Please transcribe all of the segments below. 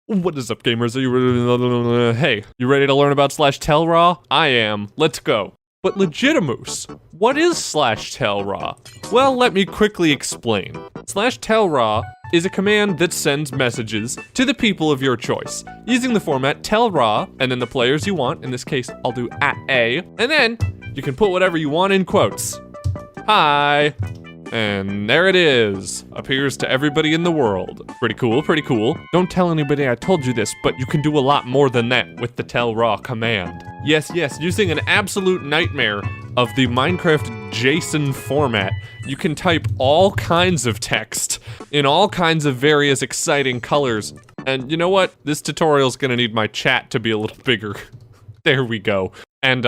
What is up, gamers? Are you hey, you ready to learn about /Tellraw? I am. Let's go. But Legitimus, what is /Tellraw? Well, let me quickly explain. /Tellraw is a command that sends messages to the people of your choice, using the format tellraw, and then the players you want. In this case, I'll do @A, and then you can put whatever you want in quotes. Hi. And there it is. Appears to everybody in the world. Pretty cool, pretty cool. Don't tell anybody I told you this, but you can do a lot more than that with the tellraw command. Yes, using an absolute nightmare of the Minecraft JSON format, you can type all kinds of text in all kinds of various exciting colors. And you know what? This tutorial's gonna need my chat to be a little bigger. There we go. And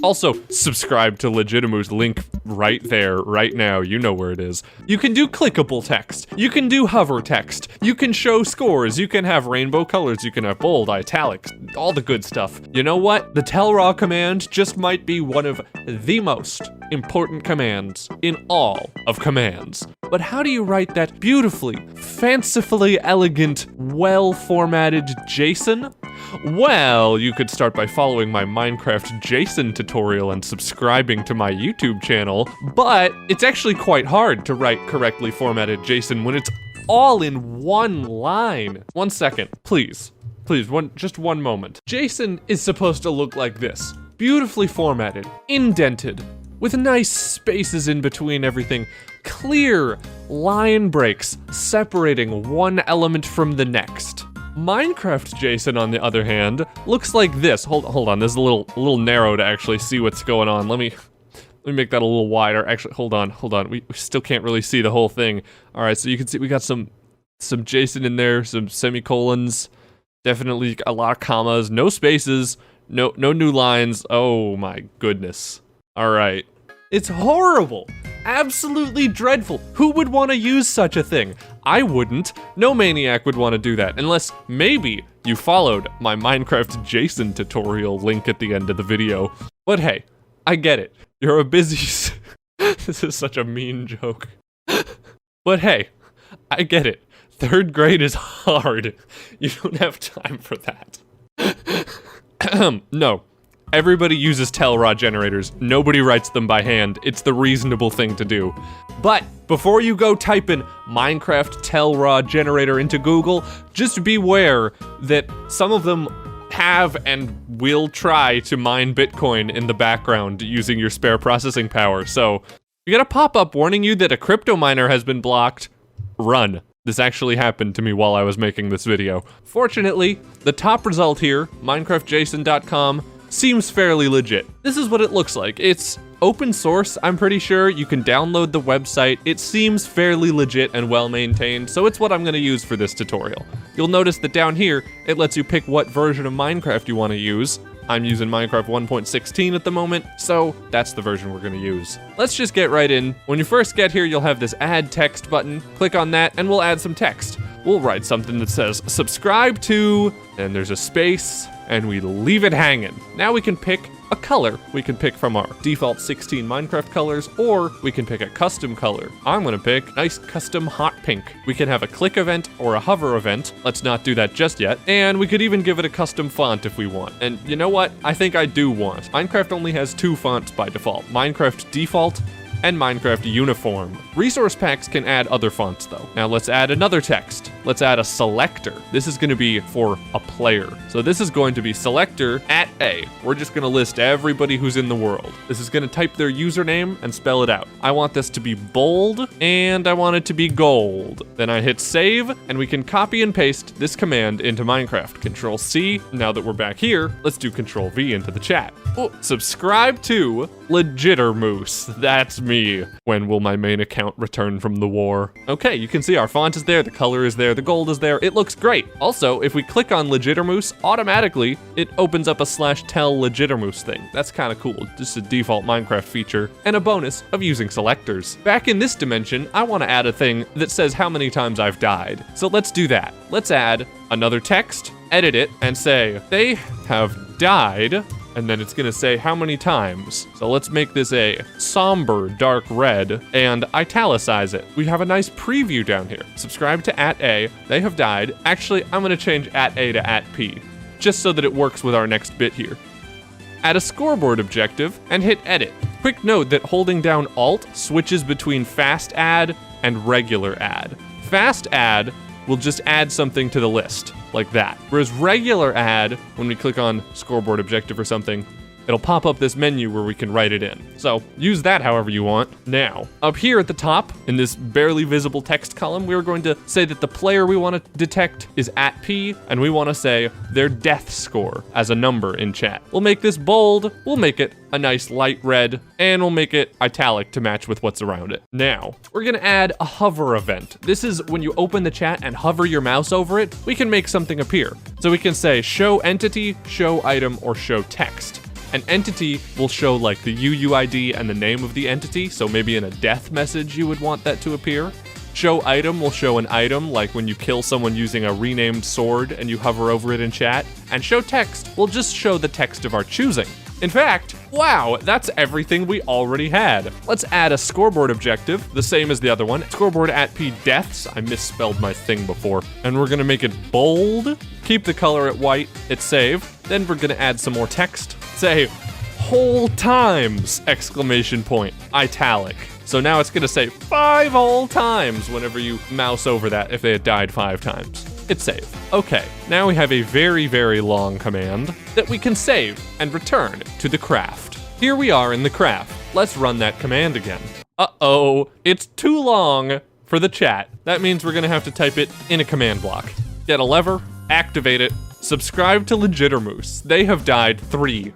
also, subscribe to Legitimus, link right there, right now, you know where it is. You can do clickable text, you can do hover text, you can show scores, you can have rainbow colors, you can have bold, italics, all the good stuff. You know what? The tellraw command just might be one of the most important commands in all of commands. But how do you write that beautifully, fancifully elegant, well-formatted JSON? Well, you could start by following my Minecraft JSON tutorial and subscribing to my YouTube channel, but it's actually quite hard to write correctly formatted JSON when it's all in one line. 1 second, please, just one moment. JSON is supposed to look like this, beautifully formatted, indented, with nice spaces in between everything, clear line breaks separating one element from the next. Minecraft JSON, on the other hand, looks like this. Hold on, this is a little narrow to actually see what's going on. Let me make that a little wider. Actually, hold on. We still can't really see the whole thing. All right, so you can see we got some JSON in there, some semicolons, definitely a lot of commas, no spaces, no new lines. Oh my goodness. All right. It's horrible. Absolutely dreadful. Who would want to use such a thing? I wouldn't. No maniac would want to do that, unless maybe you followed my Minecraft JSON tutorial link at the end of the video. But hey, I get it. You're a busy... This is such a mean joke. But hey, I get it. 3rd grade is hard. You don't have time for that. No. Everybody uses tellraw generators. Nobody writes them by hand. It's the reasonable thing to do. But before you go typing Minecraft tellraw generator into Google, just beware that some of them have and will try to mine Bitcoin in the background using your spare processing power. So you get a pop-up warning you that a crypto miner has been blocked. Run. This actually happened to me while I was making this video. Fortunately, the top result here, minecraftjson.com, seems fairly legit. This is what it looks like. It's open source, I'm pretty sure. You can download the website. It seems fairly legit and well maintained, so it's what I'm gonna use for this tutorial. You'll notice that down here, it lets you pick what version of Minecraft you wanna use. I'm using Minecraft 1.16 at the moment, so that's the version we're gonna use. Let's just get right in. When you first get here, you'll have this add text button. Click on that and we'll add some text. We'll write something that says subscribe to, and there's a space, and we leave it hanging. Now we can pick a color. We can pick from our default 16 Minecraft colors, or we can pick a custom color. I'm gonna pick nice custom hot pink. We can have a click event or a hover event. Let's not do that just yet. And we could even give it a custom font if we want. And you know what? I think I do want. Minecraft only has 2 fonts by default. Minecraft Default and Minecraft Uniform. Resource packs can add other fonts though. Now let's add another text. Let's add a selector. This is gonna be for a player. So this is going to be selector @A. We're just gonna list everybody who's in the world. This is gonna type their username and spell it out. I want this to be bold and I want it to be gold. Then I hit save and we can copy and paste this command into Minecraft. Control C. Now that we're back here, let's do Control V into the chat. Oh, subscribe to Legitimus. That's me. When will my main account return from the war? Okay, you can see our font is there, the color is there, the gold is there. It looks great. Also, if we click on Legitimus, automatically it opens up a /tell Legitimus thing. That's kind of cool. Just a default Minecraft feature and a bonus of using selectors. Back in this dimension, I want to add a thing that says how many times I've died. So let's do that. Let's add another text, edit it, and say they have died and then it's gonna say how many times. So let's make this a somber dark red and italicize it. We have a nice preview down here. Subscribe to @A, they have died. Actually, I'm gonna change @A to @P, just so that it works with our next bit here. Add a scoreboard objective and hit edit. Quick note that holding down Alt switches between fast add and regular add. Fast add will just add something to the list, like that. Whereas regular add, when we click on scoreboard objective or something, it'll pop up this menu where we can write it in. So use that however you want. Now, up here at the top, in this barely visible text column, we're going to say that the player we want to detect is @P, and we want to say their death score as a number in chat. We'll make this bold, we'll make it a nice light red, and we'll make it italic to match with what's around it. Now, we're gonna add a hover event. This is when you open the chat and hover your mouse over it, we can make something appear. So we can say show entity, show item, or show text. An entity will show like the UUID and the name of the entity, so maybe in a death message you would want that to appear. Show item will show an item, like when you kill someone using a renamed sword and you hover over it in chat. And show text will just show the text of our choosing. In fact, wow, that's everything we already had. Let's add a scoreboard objective, the same as the other one. Scoreboard @P deaths, I misspelled my thing before. And we're gonna make it bold, keep the color at white, hit save. Then we're gonna add some more text. Say, whole times, exclamation point, italic. So now it's gonna say 5 whole times whenever you mouse over that if they had died 5 times. Hit save. Okay, now we have a very, very long command that we can save and return to the craft. Here we are in the craft. Let's run that command again. Uh-oh, it's too long for the chat. That means we're gonna have to type it in a command block. Get a lever, activate it, subscribe to Legitimus. They have died 3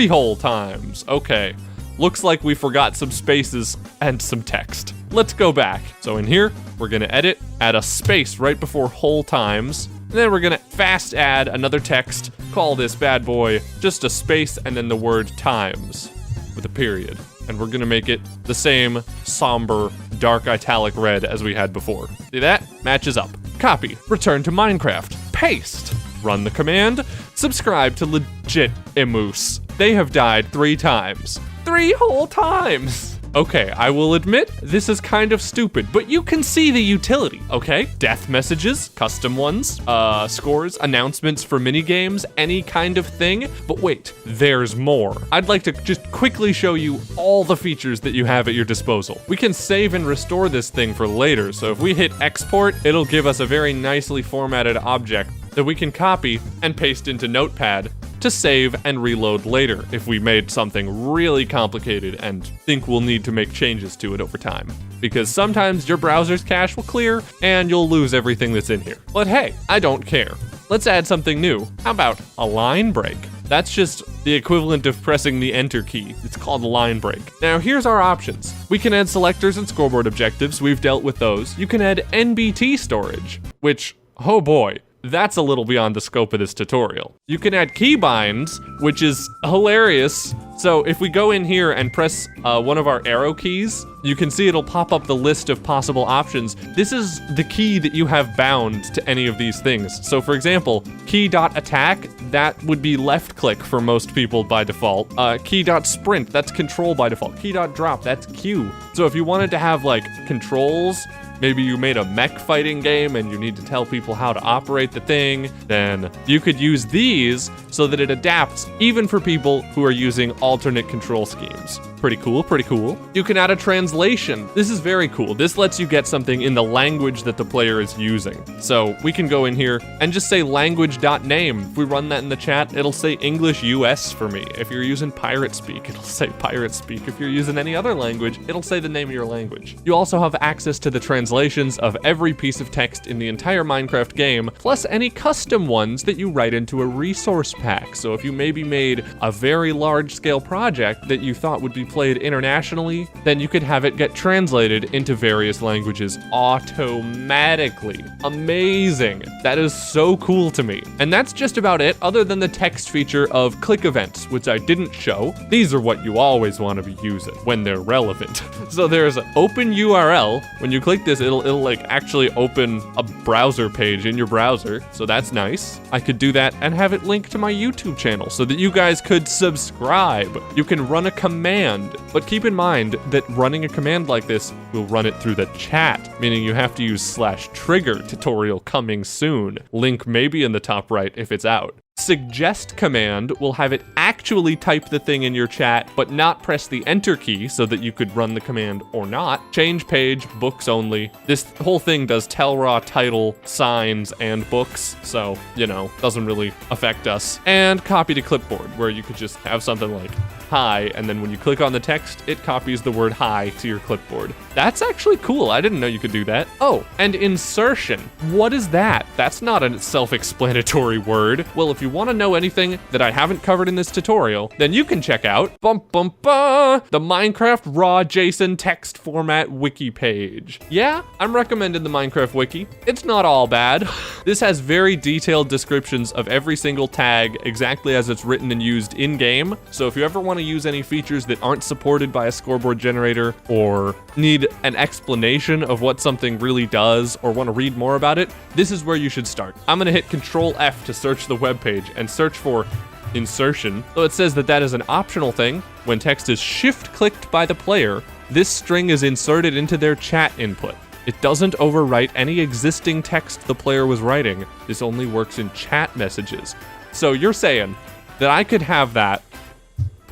whole times. Okay. Looks like we forgot some spaces and some text. Let's go back. So in here, we're gonna edit, add a space right before whole times, and then we're gonna fast add another text, call this bad boy just a space and then the word times with a period. And we're gonna make it the same somber, dark italic red as we had before. See that? Matches up. Copy, return to Minecraft, paste, run the command, subscribe to Legitimus. They have died 3 times. 3 whole times. Okay, I will admit, this is kind of stupid, but you can see the utility, okay? Death messages, custom ones, scores, announcements for minigames, any kind of thing. But wait, there's more. I'd like to just quickly show you all the features that you have at your disposal. We can save and restore this thing for later, so if we hit export, it'll give us a very nicely formatted object that we can copy and paste into Notepad to save and reload later if we made something really complicated and think we'll need to make changes to it over time. Because sometimes your browser's cache will clear and you'll lose everything that's in here. But hey, I don't care. Let's add something new. How about a line break? That's just the equivalent of pressing the enter key. It's called a line break. Now here's our options. We can add selectors and scoreboard objectives. We've dealt with those. You can add NBT storage, which, oh boy, that's a little beyond the scope of this tutorial. You can add keybinds, which is hilarious. So if we go in here and press one of our arrow keys, you can see it'll pop up the list of possible options. This is the key that you have bound to any of these things. So for example, key.attack, that would be left click for most people by default. Key.sprint, that's control by default. Key.drop, that's Q. So if you wanted to have like controls, maybe you made a mech fighting game and you need to tell people how to operate the thing, then you could use these so that it adapts even for people who are using alternate control schemes. Pretty cool, pretty cool. You can add a translation. This is very cool. This lets you get something in the language that the player is using. So we can go in here and just say language.name. If we run that in the chat, it'll say English US for me. If you're using Pirate Speak, it'll say Pirate Speak. If you're using any other language, it'll say the name of your language. You also have access to the translations of every piece of text in the entire Minecraft game, plus any custom ones that you write into a resource pack. So if you maybe made a very large scale project that you thought would be played internationally, then you could have it get translated into various languages automatically. Amazing. That is so cool to me. And that's just about it, other than the text feature of clickEvents, which I didn't show. These are what you always want to be using when they're relevant. So there's open URL. When you click this guys, it'll like actually open a browser page in your browser, so that's nice. I could do that and have it linked to my YouTube channel so that you guys could subscribe. You can run a command, but keep in mind that running a command like this will run it through the chat, meaning you have to use /trigger tutorial coming soon. Link maybe in the top right if it's out. Suggest command will have it actually type the thing in your chat, but not press the enter key so that you could run the command or not. Change page, books only. This whole thing does Tellraw, title, signs, and books, so, you know, doesn't really affect us. And copy to clipboard, where you could just have something like hi, and then when you click on the text, it copies the word hi to your clipboard. That's actually cool. I didn't know you could do that. Oh, and insertion. What is that? That's not a self-explanatory word. Well, if you want to know anything that I haven't covered in this tutorial, then you can check out the Minecraft raw JSON text format wiki page. Yeah, I'm recommending the Minecraft wiki. It's not all bad. This has very detailed descriptions of every single tag exactly as it's written and used in-game. So if you ever want to use any features that aren't supported by a scoreboard generator, or need an explanation of what something really does, or want to read more about it, this is where you should start. I'm gonna hit Control F to search the web page and search for insertion. So it says that that is an optional thing. When text is shift-clicked by the player, this string is inserted into their chat input. It doesn't overwrite any existing text the player was writing. This only works in chat messages. So you're saying that I could have that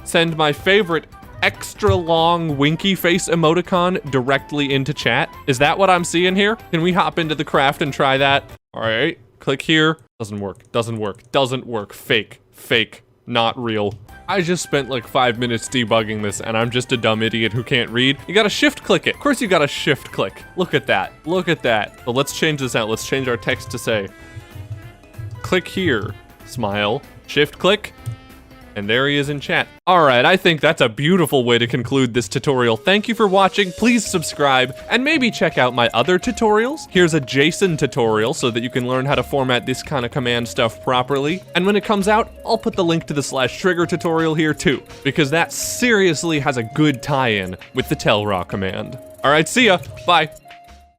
send my favorite extra long winky face emoticon directly into chat? Is that what I'm seeing here? Can we hop into the craft and try that? All right, click here. Doesn't work, doesn't work, doesn't work. Fake, not real. I just spent like 5 minutes debugging this and I'm just a dumb idiot who can't read. You gotta shift click it. Of course you gotta shift click. Look at that, look at that. But let's change this out. Let's change our text to say, click here, smile, shift click, and there he is in chat. All right, I think that's a beautiful way to conclude this tutorial. Thank you for watching. Please subscribe and maybe check out my other tutorials. Here's a JSON tutorial so that you can learn how to format this kind of command stuff properly. And when it comes out, I'll put the link to the /trigger tutorial here too, because that seriously has a good tie-in with the Tellraw command. All right, see ya, bye.